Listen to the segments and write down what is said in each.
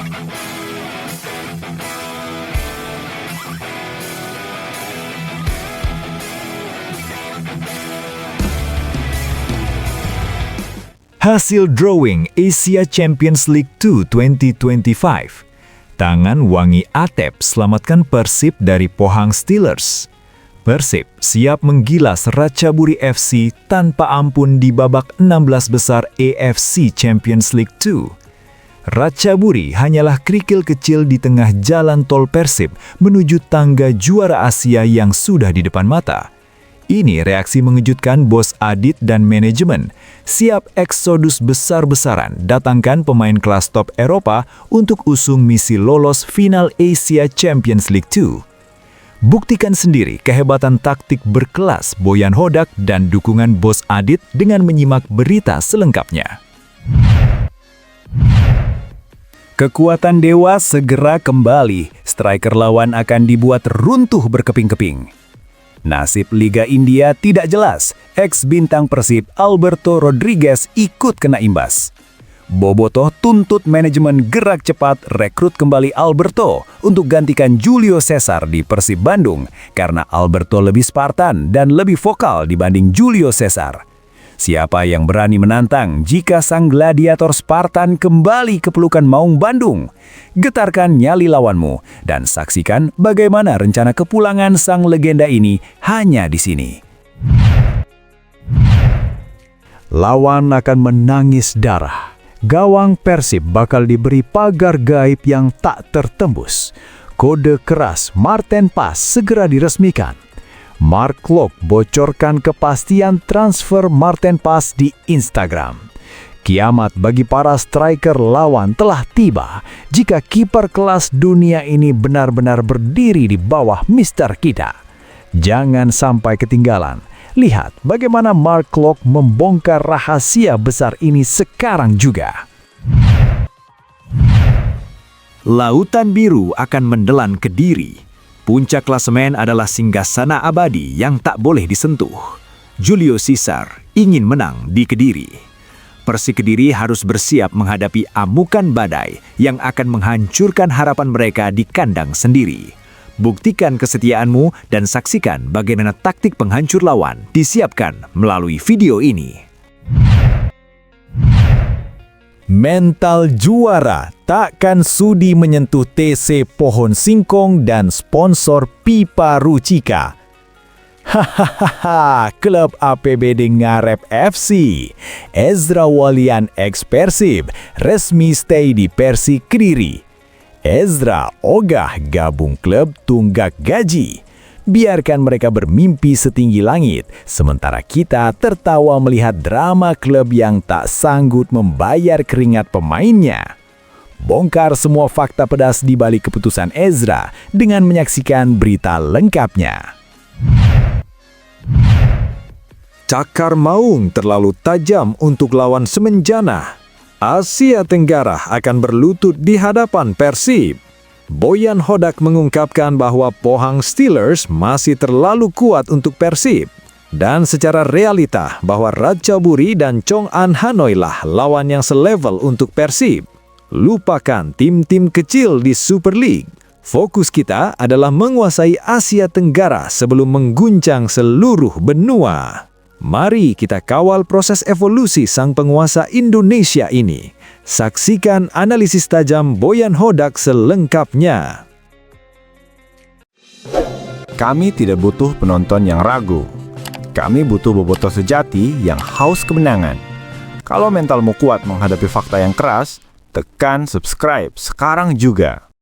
Hasil drawing Asia Champions League 2 2025. Tangan wangi Atep selamatkan Persib dari Pohang Steelers. Persib siap menggilas Ratchaburi FC tanpa ampun di babak 16 besar AFC Champions League 2. Ratchaburi hanyalah kerikil kecil di tengah jalan tol Persib menuju tangga juara Asia yang sudah di depan mata. Ini reaksi mengejutkan Bos Adit dan manajemen, siap eksodus besar-besaran datangkan pemain kelas top Eropa untuk usung misi lolos final Asia Champions League 2. Buktikan sendiri kehebatan taktik berkelas Boyan Hodak dan dukungan Bos Adit dengan menyimak berita selengkapnya. Kekuatan dewa segera kembali, striker lawan akan dibuat runtuh berkeping-keping. Nasib Liga India tidak jelas, ex-bintang Persib Alberto Rodriguez ikut kena imbas. Bobotoh tuntut manajemen gerak cepat rekrut kembali Alberto untuk gantikan Julio Cesar di Persib Bandung karena Alberto lebih Spartan dan lebih vokal dibanding Julio Cesar. Siapa yang berani menantang jika sang gladiator Spartan kembali ke pelukan Maung Bandung? Getarkan nyali lawanmu dan saksikan bagaimana rencana kepulangan sang legenda ini hanya di sini. Lawan akan menangis darah. Gawang Persib bakal diberi pagar gaib yang tak tertembus. Kode keras Marten Pas segera diresmikan. Mark Klok bocorkan kepastian transfer Marten Pas di Instagram. Kiamat bagi para striker lawan telah tiba jika kiper kelas dunia ini benar-benar berdiri di bawah Mister kita. Jangan sampai ketinggalan. Lihat bagaimana Mark Klok membongkar rahasia besar ini sekarang juga. Lautan Biru akan mendelan Kediri. Puncak klasemen adalah singgasana abadi yang tak boleh disentuh. Julio Cesar ingin menang di Kediri. Persik Kediri harus bersiap menghadapi amukan badai yang akan menghancurkan harapan mereka di kandang sendiri. Buktikan kesetiaanmu dan saksikan bagaimana taktik penghancur lawan disiapkan melalui video ini. Mental juara takkan sudi menyentuh TC Pohon Singkong dan sponsor Pipa Rucika. Hahaha, klub APBD Ngarep FC. Ezra Walian ex Persib resmi stay di Persik Kediri. Ezra ogah gabung klub tunggak gaji. Biarkan mereka bermimpi setinggi langit, sementara kita tertawa melihat drama klub yang tak sanggup membayar keringat pemainnya. Bongkar semua fakta pedas di balik keputusan Ezra dengan menyaksikan berita lengkapnya. Cakar Maung terlalu tajam untuk lawan semenjana. Asia Tenggara akan berlutut di hadapan Persib. Boyan Hodak mengungkapkan bahwa Pohang Steelers masih terlalu kuat untuk Persib. Dan secara realita bahwa Ratchaburi dan Chong An Hanoi lah lawan yang selevel untuk Persib. Lupakan tim-tim kecil di Super League. Fokus kita adalah menguasai Asia Tenggara sebelum mengguncang seluruh benua. Mari kita kawal proses evolusi sang penguasa Indonesia ini. Saksikan analisis tajam Boyan Hodak selengkapnya. Kami tidak butuh penonton yang ragu. Kami butuh bobotoh sejati yang haus kemenangan. Kalau mentalmu kuat menghadapi fakta yang keras, tekan subscribe sekarang juga.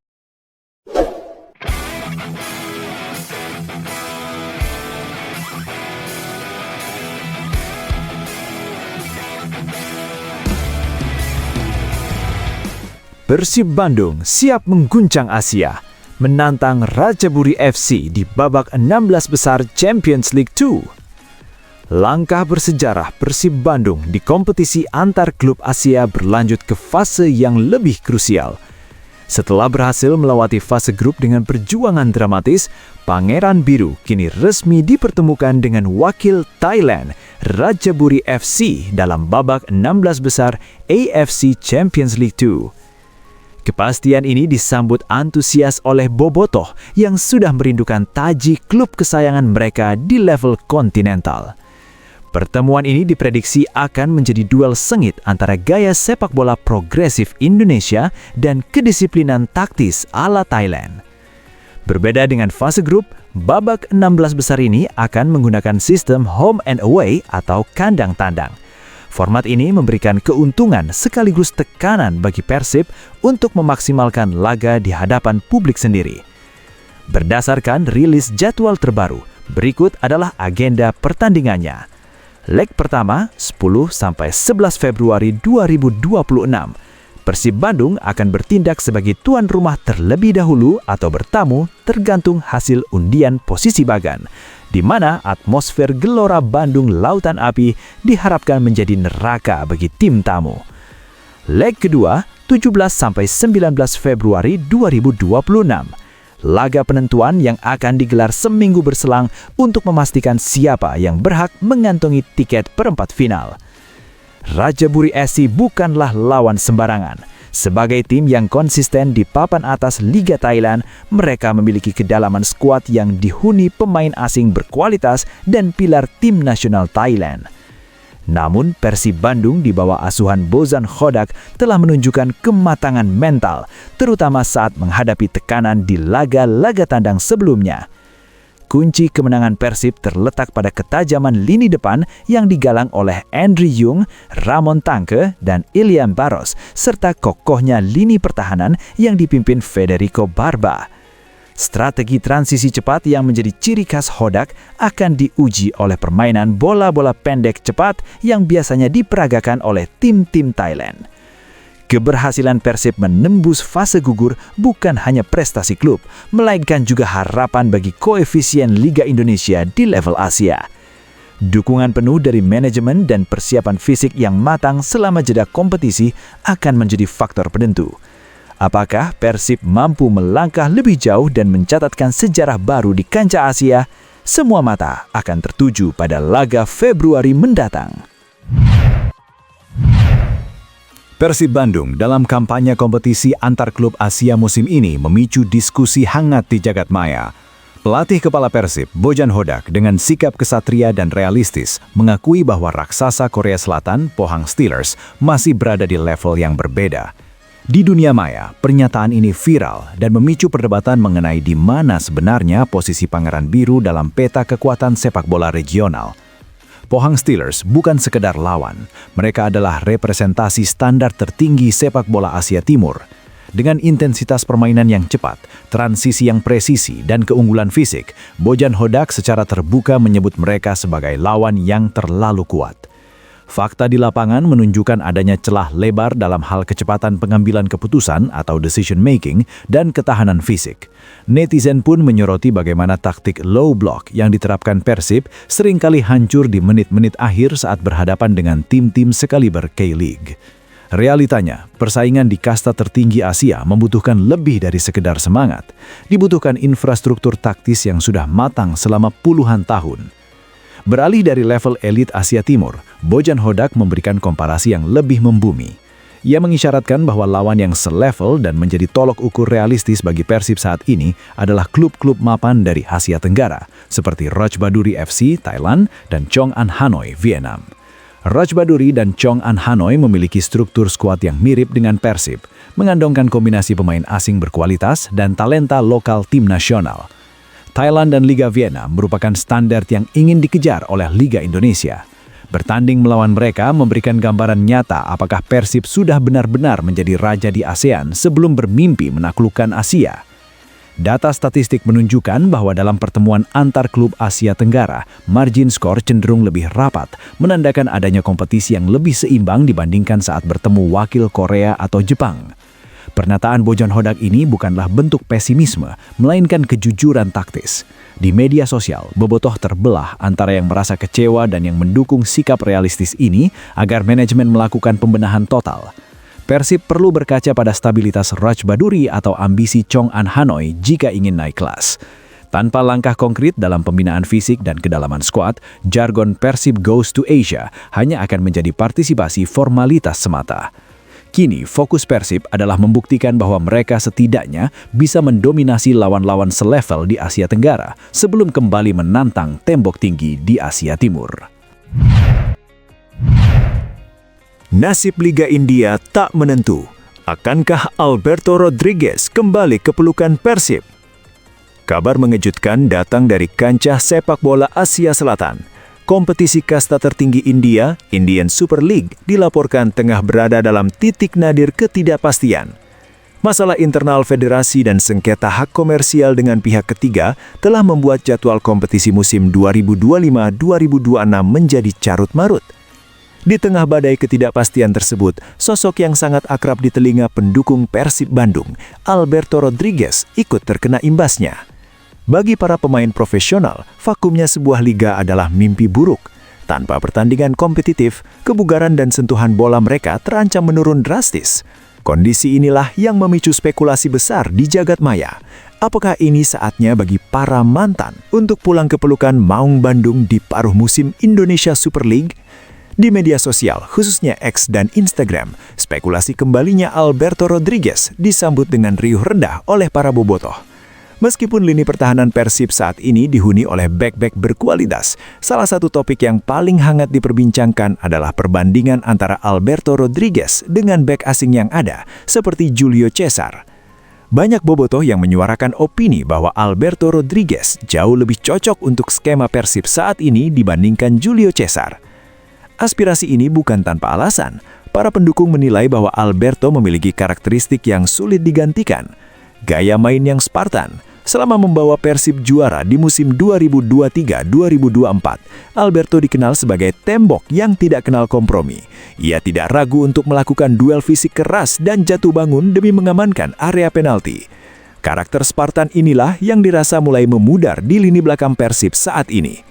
Persib Bandung siap mengguncang Asia, menantang Ratchaburi FC di babak 16 besar Champions League 2. Langkah bersejarah Persib Bandung di kompetisi antar klub Asia berlanjut ke fase yang lebih krusial. Setelah berhasil melewati fase grup dengan perjuangan dramatis, Pangeran Biru kini resmi dipertemukan dengan wakil Thailand, Ratchaburi FC dalam babak 16 besar AFC Champions League 2. Kepastian ini disambut antusias oleh bobotoh yang sudah merindukan taji klub kesayangan mereka di level kontinental. Pertemuan ini diprediksi akan menjadi duel sengit antara gaya sepak bola progresif Indonesia dan kedisiplinan taktis ala Thailand. Berbeda dengan fase grup, babak 16 besar ini akan menggunakan sistem home and away atau kandang tandang. Format ini memberikan keuntungan sekaligus tekanan bagi Persib untuk memaksimalkan laga di hadapan publik sendiri. Berdasarkan rilis jadwal terbaru, berikut adalah agenda pertandingannya. Leg pertama 10-11 Februari 2026. Persib Bandung akan bertindak sebagai tuan rumah terlebih dahulu atau bertamu tergantung hasil undian posisi bagan, di mana atmosfer Gelora Bandung Lautan Api diharapkan menjadi neraka bagi tim tamu. Leg kedua 17-19 Februari 2026. Laga penentuan yang akan digelar seminggu berselang untuk memastikan siapa yang berhak mengantongi tiket perempat final. Rajaburi SC bukanlah lawan sembarangan. Sebagai tim yang konsisten di papan atas Liga Thailand, mereka memiliki kedalaman skuad yang dihuni pemain asing berkualitas dan pilar tim nasional Thailand. Namun, Persib Bandung di bawah asuhan Bozan Hodak telah menunjukkan kematangan mental, terutama saat menghadapi tekanan di laga-laga tandang sebelumnya. Kunci kemenangan Persib terletak pada ketajaman lini depan yang digalang oleh Andri Yung, Ramon Tangke, dan Iliam Baros, serta kokohnya lini pertahanan yang dipimpin Federico Barba. Strategi transisi cepat yang menjadi ciri khas Hodak akan diuji oleh permainan bola-bola pendek cepat yang biasanya diperagakan oleh tim-tim Thailand. Keberhasilan Persib menembus fase gugur bukan hanya prestasi klub, melainkan juga harapan bagi koefisien Liga Indonesia di level Asia. Dukungan penuh dari manajemen dan persiapan fisik yang matang selama jeda kompetisi akan menjadi faktor penentu. Apakah Persib mampu melangkah lebih jauh dan mencatatkan sejarah baru di kancah Asia? Semua mata akan tertuju pada laga Februari mendatang. Persib Bandung dalam kampanye kompetisi antar klub Asia musim ini memicu diskusi hangat di jagat maya. Pelatih kepala Persib, Bozan Hodak, dengan sikap kesatria dan realistis, mengakui bahwa raksasa Korea Selatan, Pohang Steelers, masih berada di level yang berbeda. Di dunia maya, pernyataan ini viral dan memicu perdebatan mengenai di mana sebenarnya posisi Pangeran Biru dalam peta kekuatan sepak bola regional. Pohang Steelers bukan sekedar lawan, mereka adalah representasi standar tertinggi sepak bola Asia Timur. Dengan intensitas permainan yang cepat, transisi yang presisi, dan keunggulan fisik, Bozan Hodak secara terbuka menyebut mereka sebagai lawan yang terlalu kuat. Fakta di lapangan menunjukkan adanya celah lebar dalam hal kecepatan pengambilan keputusan atau decision making dan ketahanan fisik. Netizen pun menyoroti bagaimana taktik low block yang diterapkan Persib seringkali hancur di menit-menit akhir saat berhadapan dengan tim-tim sekaliber K-League. Realitanya, persaingan di kasta tertinggi Asia membutuhkan lebih dari sekedar semangat. Dibutuhkan infrastruktur taktis yang sudah matang selama puluhan tahun. Beralih dari level elit Asia Timur, Bozan Hodak memberikan komparasi yang lebih membumi. Ia mengisyaratkan bahwa lawan yang selevel dan menjadi tolok ukur realistis bagi Persib saat ini adalah klub-klub mapan dari Asia Tenggara, seperti Rajaburi FC, Thailand, dan Chong An Hanoi, Vietnam. Rajaburi dan Chong An Hanoi memiliki struktur skuad yang mirip dengan Persib, mengandungkan kombinasi pemain asing berkualitas dan talenta lokal tim nasional. Thailand dan Liga Vietnam merupakan standar yang ingin dikejar oleh Liga Indonesia. Bertanding melawan mereka memberikan gambaran nyata apakah Persib sudah benar-benar menjadi raja di ASEAN sebelum bermimpi menaklukkan Asia. Data statistik menunjukkan bahwa dalam pertemuan antar klub Asia Tenggara, margin skor cenderung lebih rapat, menandakan adanya kompetisi yang lebih seimbang dibandingkan saat bertemu wakil Korea atau Jepang. Pernyataan Bozan Hodak ini bukanlah bentuk pesimisme, melainkan kejujuran taktis. Di media sosial, bobotoh terbelah antara yang merasa kecewa dan yang mendukung sikap realistis ini agar manajemen melakukan pembenahan total. Persib perlu berkaca pada stabilitas Rajaburi atau ambisi Chong An Hanoi jika ingin naik kelas. Tanpa langkah konkret dalam pembinaan fisik dan kedalaman skuad, jargon Persib Goes to Asia hanya akan menjadi partisipasi formalitas semata. Kini fokus Persib adalah membuktikan bahwa mereka setidaknya bisa mendominasi lawan-lawan selevel di Asia Tenggara sebelum kembali menantang tembok tinggi di Asia Timur. Nasib Liga India tak menentu. Akankah Alberto Rodriguez kembali ke pelukan Persib? Kabar mengejutkan datang dari kancah sepak bola Asia Selatan. Kompetisi kasta tertinggi India, Indian Super League, dilaporkan tengah berada dalam titik nadir ketidakpastian. Masalah internal federasi dan sengketa hak komersial dengan pihak ketiga telah membuat jadwal kompetisi musim 2025-2026 menjadi carut-marut. Di tengah badai ketidakpastian tersebut, sosok yang sangat akrab di telinga pendukung Persib Bandung, Alberto Rodriguez, ikut terkena imbasnya. Bagi para pemain profesional, vakumnya sebuah liga adalah mimpi buruk. Tanpa pertandingan kompetitif, kebugaran dan sentuhan bola mereka terancam menurun drastis. Kondisi inilah yang memicu spekulasi besar di jagat maya. Apakah ini saatnya bagi para mantan untuk pulang ke pelukan Maung Bandung di paruh musim Indonesia Super League? Di media sosial, khususnya X dan Instagram, spekulasi kembalinya Alberto Rodriguez disambut dengan riuh rendah oleh para bobotoh. Meskipun lini pertahanan Persib saat ini dihuni oleh bek-bek berkualitas, salah satu topik yang paling hangat diperbincangkan adalah perbandingan antara Alberto Rodriguez dengan bek asing yang ada, seperti Julio Cesar. Banyak bobotoh yang menyuarakan opini bahwa Alberto Rodriguez jauh lebih cocok untuk skema Persib saat ini dibandingkan Julio Cesar. Aspirasi ini bukan tanpa alasan. Para pendukung menilai bahwa Alberto memiliki karakteristik yang sulit digantikan. Gaya main yang Spartan. Selama membawa Persib juara di musim 2023-2024, Alberto dikenal sebagai tembok yang tidak kenal kompromi. Ia tidak ragu untuk melakukan duel fisik keras dan jatuh bangun demi mengamankan area penalti. Karakter Spartan inilah yang dirasa mulai memudar di lini belakang Persib saat ini.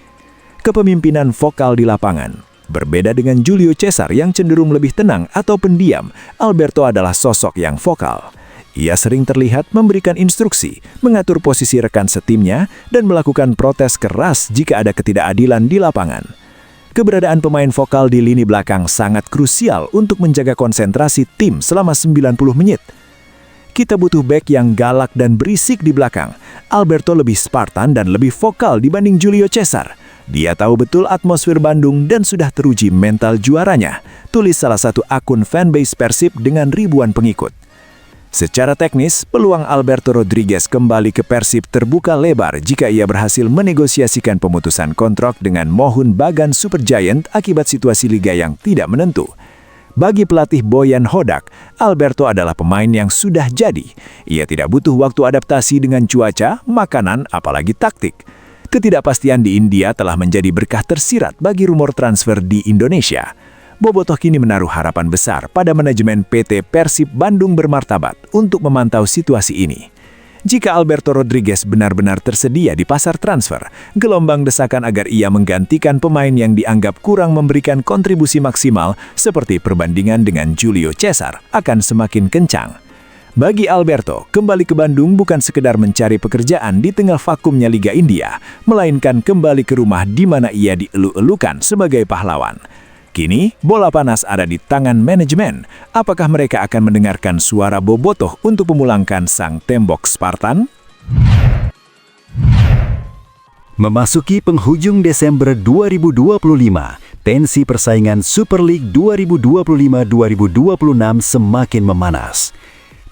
Kepemimpinan vokal di lapangan. Berbeda dengan Julio Cesar yang cenderung lebih tenang atau pendiam, Alberto adalah sosok yang vokal. Ia sering terlihat memberikan instruksi, mengatur posisi rekan setimnya, dan melakukan protes keras jika ada ketidakadilan di lapangan. Keberadaan pemain vokal di lini belakang sangat krusial untuk menjaga konsentrasi tim selama 90 menit. Kita butuh bek yang galak dan berisik di belakang. Alberto lebih Spartan dan lebih vokal dibanding Julio Cesar. Dia tahu betul atmosfer Bandung dan sudah teruji mental juaranya, tulis salah satu akun fanbase Persib dengan ribuan pengikut. Secara teknis, peluang Alberto Rodriguez kembali ke Persib terbuka lebar jika ia berhasil menegosiasikan pemutusan kontrak dengan Mohun Bagan Supergiant akibat situasi liga yang tidak menentu. Bagi pelatih Boyan Hodak, Alberto adalah pemain yang sudah jadi. Ia tidak butuh waktu adaptasi dengan cuaca, makanan, apalagi taktik. Ketidakpastian di India telah menjadi berkah tersirat bagi rumor transfer di Indonesia. Bobotoh kini menaruh harapan besar pada manajemen PT Persib Bandung Bermartabat untuk memantau situasi ini. Jika Alberto Rodriguez benar-benar tersedia di pasar transfer, gelombang desakan agar ia menggantikan pemain yang dianggap kurang memberikan kontribusi maksimal seperti perbandingan dengan Julio Cesar akan semakin kencang. Bagi Alberto, kembali ke Bandung bukan sekedar mencari pekerjaan di tengah vakumnya Liga India, melainkan kembali ke rumah di mana ia dielu-elukan sebagai pahlawan. Kini, bola panas ada di tangan manajemen. Apakah mereka akan mendengarkan suara bobotoh untuk memulangkan sang tembok Spartan? Memasuki penghujung Desember 2025, tensi persaingan Super League 2025-2026 semakin memanas.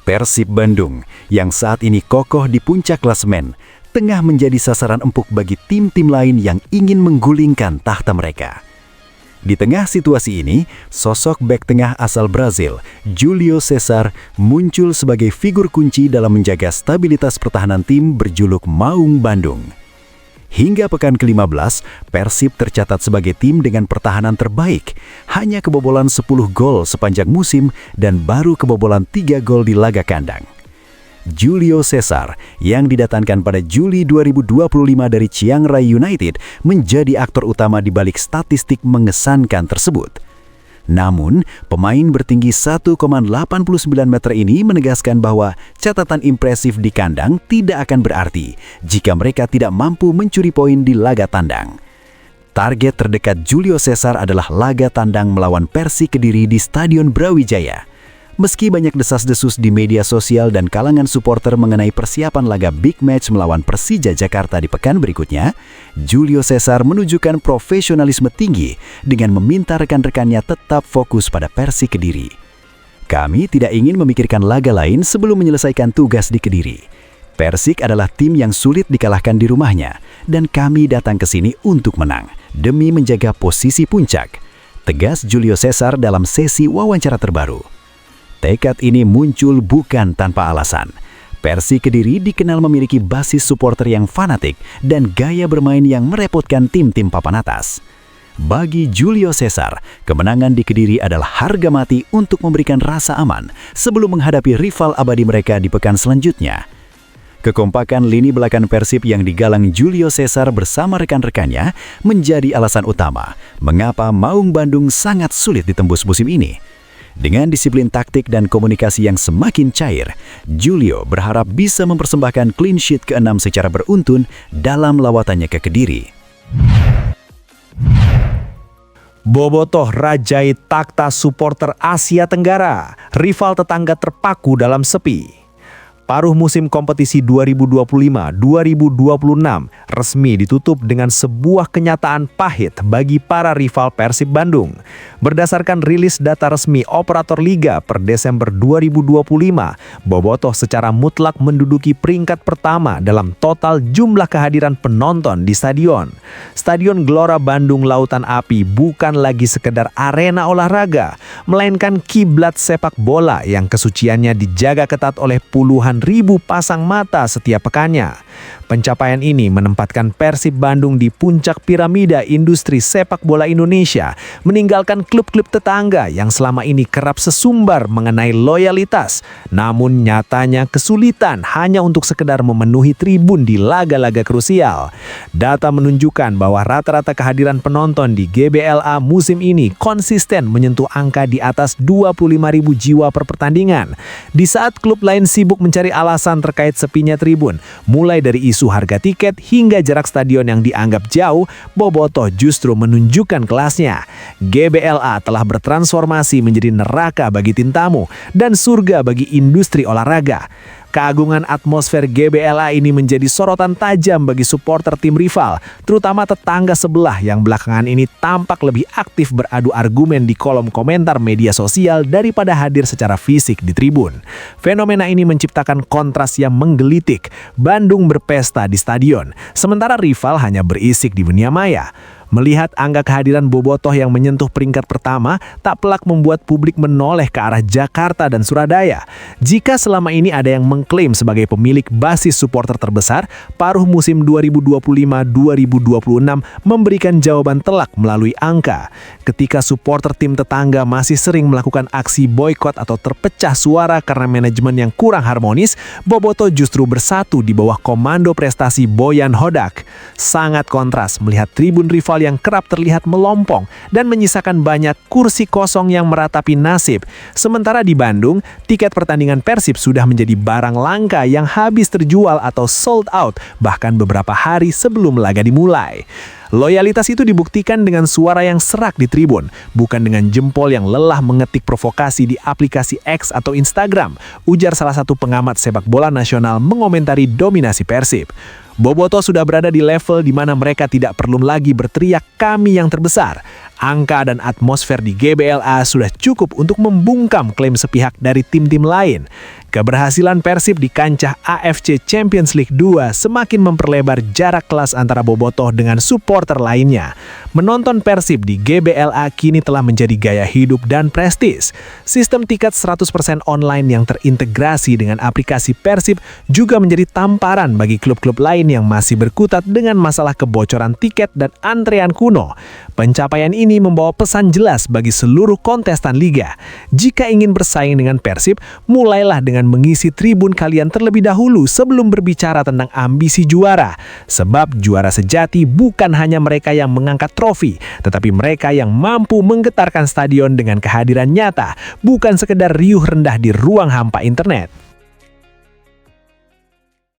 Persib Bandung, yang saat ini kokoh di puncak klasemen, tengah menjadi sasaran empuk bagi tim-tim lain yang ingin menggulingkan tahta mereka. Di tengah situasi ini, sosok bek tengah asal Brazil, Julio Cesar, muncul sebagai figur kunci dalam menjaga stabilitas pertahanan tim berjuluk Maung Bandung. Hingga pekan ke-15, Persib tercatat sebagai tim dengan pertahanan terbaik, hanya kebobolan 10 gol sepanjang musim dan baru kebobolan 3 gol di laga kandang. Julio Cesar yang didatangkan pada Juli 2025 dari Chiang Rai United menjadi aktor utama di balik statistik mengesankan tersebut. Namun, pemain bertinggi 1,89 meter ini menegaskan bahwa catatan impresif di kandang tidak akan berarti jika mereka tidak mampu mencuri poin di laga tandang. Target terdekat Julio Cesar adalah laga tandang melawan Persi Kediri di Stadion Brawijaya. Meski banyak desas-desus di media sosial dan kalangan supporter mengenai persiapan laga big match melawan Persija Jakarta di pekan berikutnya, Julio Cesar menunjukkan profesionalisme tinggi dengan meminta rekan-rekannya tetap fokus pada Persik Kediri. Kami tidak ingin memikirkan laga lain sebelum menyelesaikan tugas di Kediri. Persik adalah tim yang sulit dikalahkan di rumahnya, dan kami datang ke sini untuk menang, demi menjaga posisi puncak, tegas Julio Cesar dalam sesi wawancara terbaru. Tekad ini muncul bukan tanpa alasan. Persik Kediri dikenal memiliki basis supporter yang fanatik dan gaya bermain yang merepotkan tim-tim papan atas. Bagi Julio Cesar, kemenangan di Kediri adalah harga mati untuk memberikan rasa aman sebelum menghadapi rival abadi mereka di pekan selanjutnya. Kekompakan lini belakang Persib yang digalang Julio Cesar bersama rekan-rekannya menjadi alasan utama mengapa Maung Bandung sangat sulit ditembus musim ini. Dengan disiplin taktik dan komunikasi yang semakin cair, Julio berharap bisa mempersembahkan clean sheet ke-6 secara beruntun dalam lawatannya ke Kediri. Bobotoh rajai takhta supporter Asia Tenggara, rival tetangga terpaku dalam sepi. Paruh musim kompetisi 2025-2026 resmi ditutup dengan sebuah kenyataan pahit bagi para rival Persib Bandung. Berdasarkan rilis data resmi operator liga per Desember 2025, Bobotoh secara mutlak menduduki peringkat pertama dalam total jumlah kehadiran penonton di stadion. Stadion Gelora Bandung Lautan Api bukan lagi sekedar arena olahraga, melainkan kiblat sepak bola yang kesuciannya dijaga ketat oleh puluhan ribu pasang mata setiap pekannya. Pencapaian ini menempatkan Persib Bandung di puncak piramida industri sepak bola Indonesia, meninggalkan klub-klub tetangga yang selama ini kerap sesumbar mengenai loyalitas, namun nyatanya kesulitan hanya untuk sekedar memenuhi tribun di laga-laga krusial. Data menunjukkan bahwa rata-rata kehadiran penonton di GBLA musim ini konsisten menyentuh angka di atas 25.000 jiwa per pertandingan. Di saat klub lain sibuk mencari alasan terkait sepinya tribun, mulai dari isu harga tiket hingga jarak stadion yang dianggap jauh, Bobotoh justru menunjukkan kelasnya. GBLA telah bertransformasi menjadi neraka bagi tim tamu dan surga bagi industri olahraga. Keagungan atmosfer GBLA ini menjadi sorotan tajam bagi supporter tim rival, terutama tetangga sebelah yang belakangan ini tampak lebih aktif beradu argumen di kolom komentar media sosial daripada hadir secara fisik di tribun. Fenomena ini menciptakan kontras yang menggelitik. Bandung berpesta di stadion, sementara rival hanya berisik di dunia maya. Melihat angka kehadiran Bobotoh yang menyentuh peringkat pertama, tak pelak membuat publik menoleh ke arah Jakarta dan Surabaya. Jika selama ini ada yang mengklaim sebagai pemilik basis supporter terbesar, paruh musim 2025-2026 memberikan jawaban telak melalui angka. Ketika supporter tim tetangga masih sering melakukan aksi boykot atau terpecah suara karena manajemen yang kurang harmonis, Bobotoh justru bersatu di bawah komando prestasi Boyan Hodak. Sangat kontras melihat tribun rival yang kerap terlihat melompong dan menyisakan banyak kursi kosong yang meratapi nasib. Sementara di Bandung, tiket pertandingan Persib sudah menjadi barang langka yang habis terjual atau sold out bahkan beberapa hari sebelum laga dimulai. Loyalitas itu dibuktikan dengan suara yang serak di tribun, bukan dengan jempol yang lelah mengetik provokasi di aplikasi X atau Instagram, ujar salah satu pengamat sepak bola nasional mengomentari dominasi Persib. Bobotoh sudah berada di level di mana mereka tidak perlu lagi berteriak "kami yang terbesar". Angka dan atmosfer di GBLA sudah cukup untuk membungkam klaim sepihak dari tim-tim lain. Keberhasilan Persib di kancah AFC Champions League 2 semakin memperlebar jarak kelas antara Bobotoh dengan supporter lainnya. Menonton Persib di GBLA kini telah menjadi gaya hidup dan prestis. Sistem tiket 100% online yang terintegrasi dengan aplikasi Persib juga menjadi tamparan bagi klub-klub lain yang masih berkutat dengan masalah kebocoran tiket dan antrean kuno. Pencapaian ini membawa pesan jelas bagi seluruh kontestan liga. Jika ingin bersaing dengan Persib, mulailah dengan mengisi tribun kalian terlebih dahulu sebelum berbicara tentang ambisi juara. Sebab juara sejati bukan hanya mereka yang mengangkat trofi, tetapi mereka yang mampu menggetarkan stadion dengan kehadiran nyata, bukan sekedar riuh rendah di ruang hampa internet.